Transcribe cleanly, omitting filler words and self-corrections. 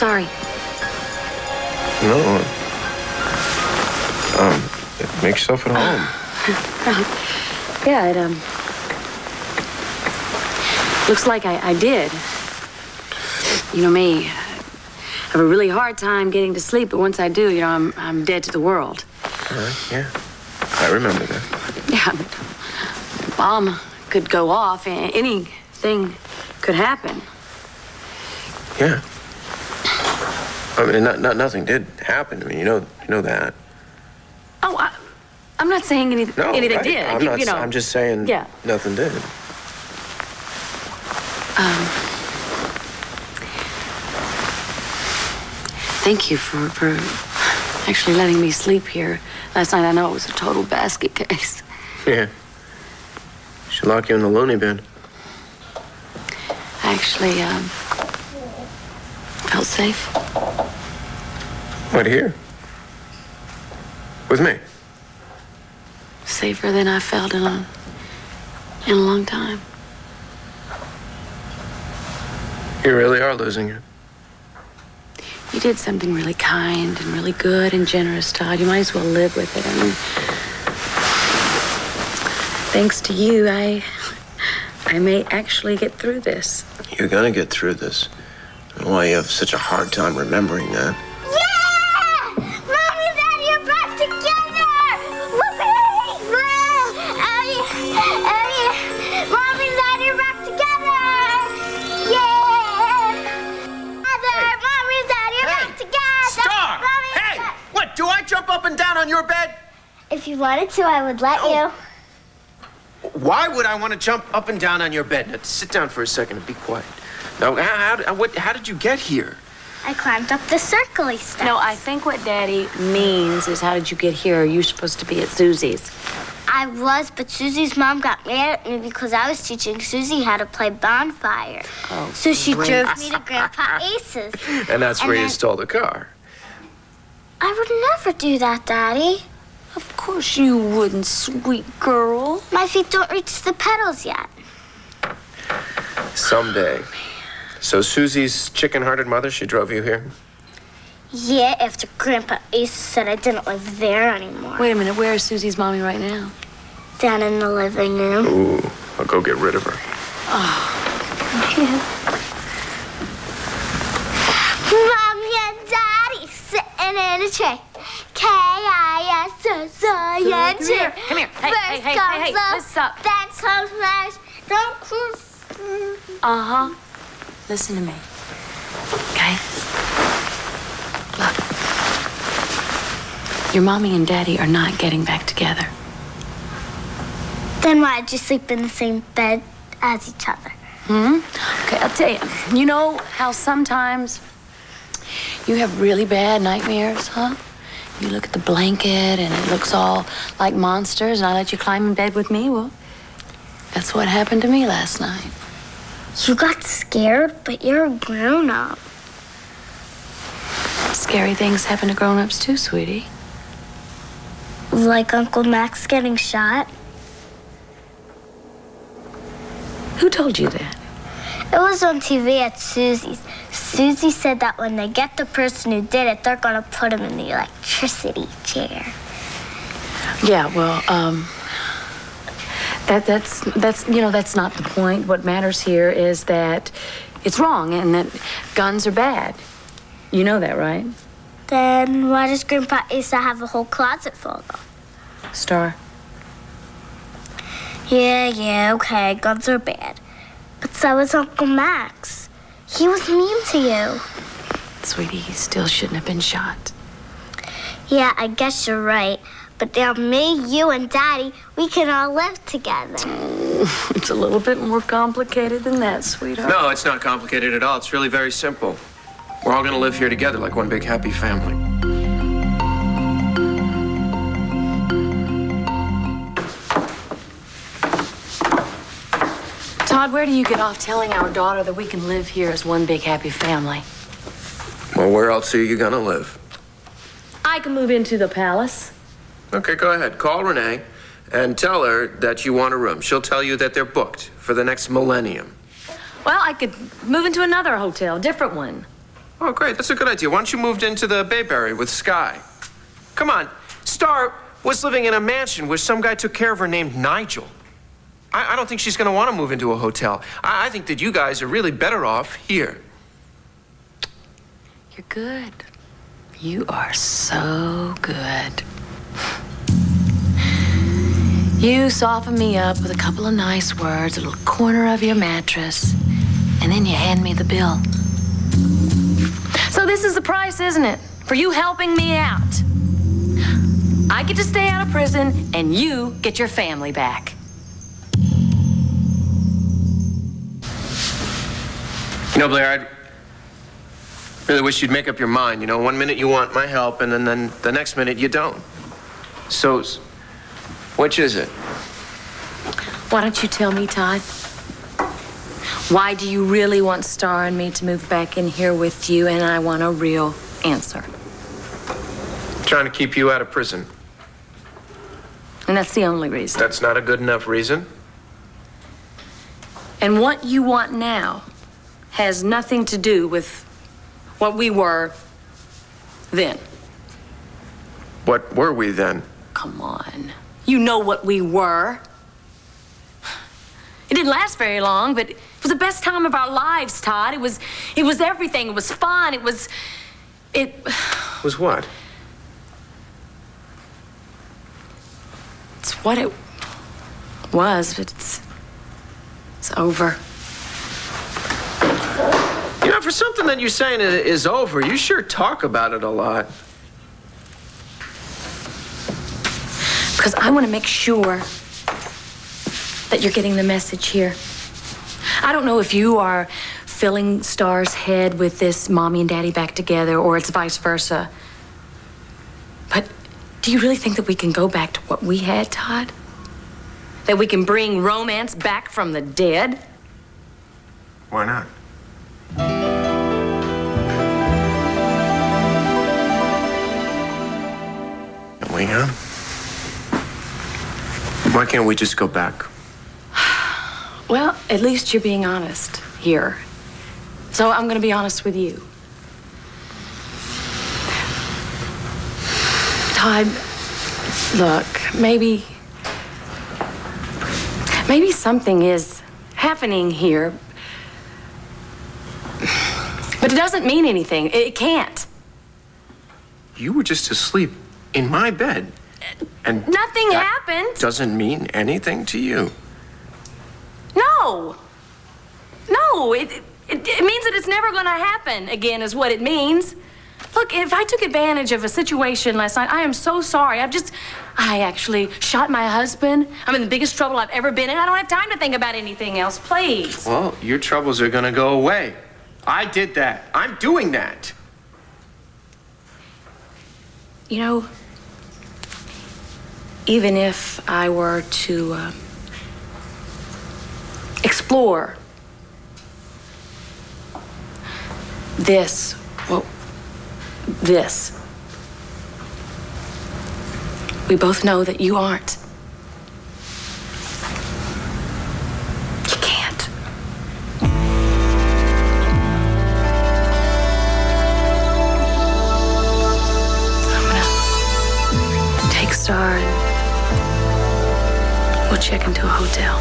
Sorry. No. Make yourself at home. Yeah, it, looks like I did. You know me, I have a really hard time getting to sleep, but once I do, you know, I'm dead to the world. Yeah. I remember that. Yeah, but bomb could go off. Anything could happen. Yeah. I mean, nothing did happen. I mean, you know that. Oh, I'm not saying anything No, right. did. You know, I'm just saying. Yeah. Nothing did. Thank you for actually letting me sleep here last night. I know it was a total basket case. Yeah. Should lock you in the loony bin. I actually felt safe. What, here? With me? Safer than I felt in a long time. You really are losing it. You did something really kind and really good and generous, Todd. You might as well live with it. I mean, thanks to you, I may actually get through this. You're gonna get through this. I don't know why you have such a hard time remembering that. Yeah! Mommy and Daddy are back together! Whoopee! Mommy and Daddy are back together! Yeah! Mommy and Daddy are back together! Starr! Hey! What, do I jump up and down on your bed? If you wanted to, I would let you. Why would I want to jump up and down on your bed? Now, sit down for a second and be quiet. Now, how did you get here? I climbed up the circly steps. No, I think what Daddy means is, how did you get here? You're supposed to be at Susie's. I was, but Susie's mom got mad at me because I was teaching Susie how to play bonfire. Oh, so she great. drove me to Grandpa Ace's. And that's where you then- stole the car. I would never do that, Daddy. Of course you wouldn't, sweet girl. My feet don't reach the pedals yet. Someday. So Susie's chicken-hearted mother, she drove you here? Yeah, after Grandpa Ace said I didn't live there anymore. Wait a minute, where is Susie's mommy right now? Down in the living room. Ooh, I'll go get rid of her. Mommy and Daddy sitting in a chair. K-I-S-S-I-N-G. Come here. Hey, First hey, hey, comes hey, hey, love, listen up. then comes marriage. Don't cruise. Uh-huh. Listen to me. Okay? Look. Your mommy and daddy are not getting back together. Then why'd you sleep in the same bed as each other? Okay, I'll tell you. You know how sometimes you have really bad nightmares, huh? You look at the blanket and it looks all like monsters, and I let you climb in bed with me? Well, that's what happened to me last night. You got scared, but you're a grown-up. Scary things happen to grown-ups too, sweetie. Like Uncle Max getting shot? Who told you that? It was on TV at Susie's. Susie said that when they get the person who did it, they're gonna put him in the electricity chair. Yeah, well, that's not the point. What matters here is that it's wrong and that guns are bad. You know that, right? Then why does Grandpa Asa have a whole closet full of them? Starr. Yeah, okay, guns are bad. But so is Uncle Max. He was mean to you. Sweetie, he still shouldn't have been shot. Yeah, I guess you're right. But now me, you, and Daddy, we can all live together. It's a little bit more complicated than that, sweetheart. No, it's not complicated at all. It's really very simple. We're all gonna live here together like one big happy family. Todd, where do you get off telling our daughter that we can live here as one big happy family? Well, where else are you gonna live? I can move into the palace. Okay, go ahead. Call Renee and tell her that you want a room. She'll tell you that they're booked for the next millennium. Well, I could move into another hotel, a different one. Oh, great. That's a good idea. Why don't you move into the Bayberry with Sky? Come on. Starr was living in a mansion where some guy took care of her named Nigel. I don't think she's going to want to move into a hotel. I think that you guys are really better off here. You're good. You are so good. You soften me up with a couple of nice words, a little corner of your mattress, and then you hand me the bill. So this is the price, isn't it? For you helping me out. I get to stay out of prison, and you get your family back. You know, Blair, I really wish you'd make up your mind. You know, one minute you want my help, and then the next minute you don't. So, which is it? Why don't you tell me, Todd? Why do you really want Starr and me to move back in here with you? And I want a real answer. Trying to keep you out of prison. And that's the only reason. That's not a good enough reason. And what you want now has nothing to do with what we were then. What were we then? Come on. You know what we were. It didn't last very long, but it was the best time of our lives, Todd. It was everything. It was fun. It was what? It's what it was, but it's over. You know, for something that you're saying is over, you sure talk about it a lot. Because I want to make sure that you're getting the message here. I don't know if you are filling Starr's head with this mommy and daddy back together, or it's vice versa. But do you really think that we can go back to what we had, Todd? That we can bring romance back from the dead? Why not? We, Why can't we just go back? Well, at least you're being honest here. So I'm going to be honest with you. Todd, look, maybe something is happening here. But it doesn't mean anything. It can't. You were just asleep in my bed. And nothing that happened. Doesn't mean anything to you. No. No, it means that it's never going to happen again is what it means. Look, if I took advantage of a situation last night, I am so sorry. I actually shot my husband. I'm in the biggest trouble I've ever been in. I don't have time to think about anything else, please. Well, your troubles are going to go away. I did that. I'm doing that. You know, even if I were to explore this, we both know that you aren't. You can't. I'm gonna take Starr and we'll check into a hotel.